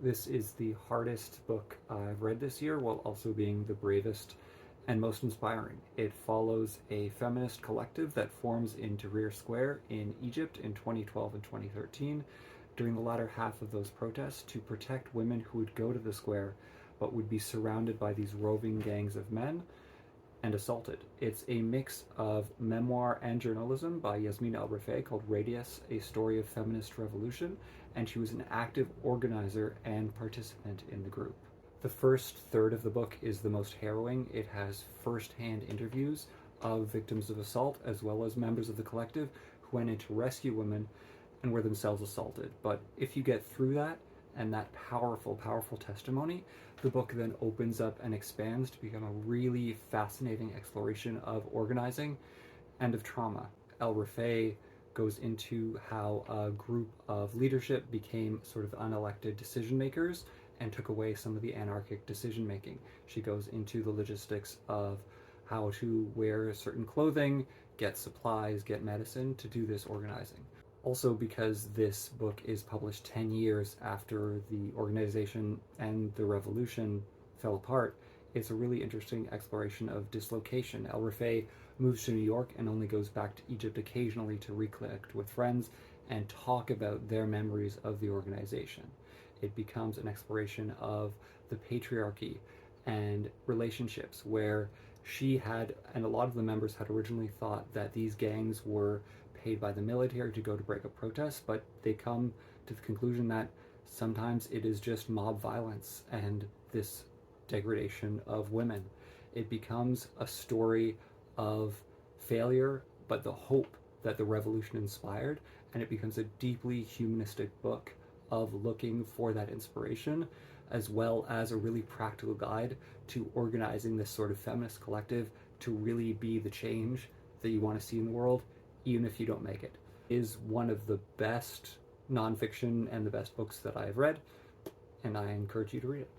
This is the hardest book I've read this year, while also being the bravest and most inspiring. It follows a feminist collective that forms in Tahrir Square in Egypt in 2012 and 2013 during the latter half of those protests to protect women who would go to the square but would be surrounded by these roving gangs of men and assaulted. It's a mix of memoir and journalism by Yasmin El-Rifae called Radius, A Story of Feminist Revolution, and she was an active organizer and participant in the group. The first third of the book is the most harrowing. It has first-hand interviews of victims of assault as well as members of the collective who went in to rescue women and were themselves assaulted. But if you get through that and that powerful, powerful testimony, the book then opens up and expands to become a really fascinating exploration of organizing and of trauma. El-Rifae goes into how a group of leadership became sort of unelected decision makers and took away some of the anarchic decision making. She goes into the logistics of how to wear certain clothing, get supplies, get medicine to do this organizing. Also, because this book is published 10 years after the organization and the revolution fell apart, it's a really interesting exploration of dislocation. El-Rifae moves to New York and only goes back to Egypt occasionally to reconnect with friends and talk about their memories of the organization. It becomes an exploration of the patriarchy and relationships where she had, and a lot of the members had originally thought that these gangs were paid by the military to go to break up protests, but they come to the conclusion that sometimes it is just mob violence and this degradation of women. It becomes a story of failure, but the hope that the revolution inspired, and it becomes a deeply humanistic book of looking for that inspiration, as well as a really practical guide to organizing this sort of feminist collective to really be the change that you want to see in the world, even if you don't make it. It is one of the best nonfiction and the best books that I have read, and I encourage you to read it.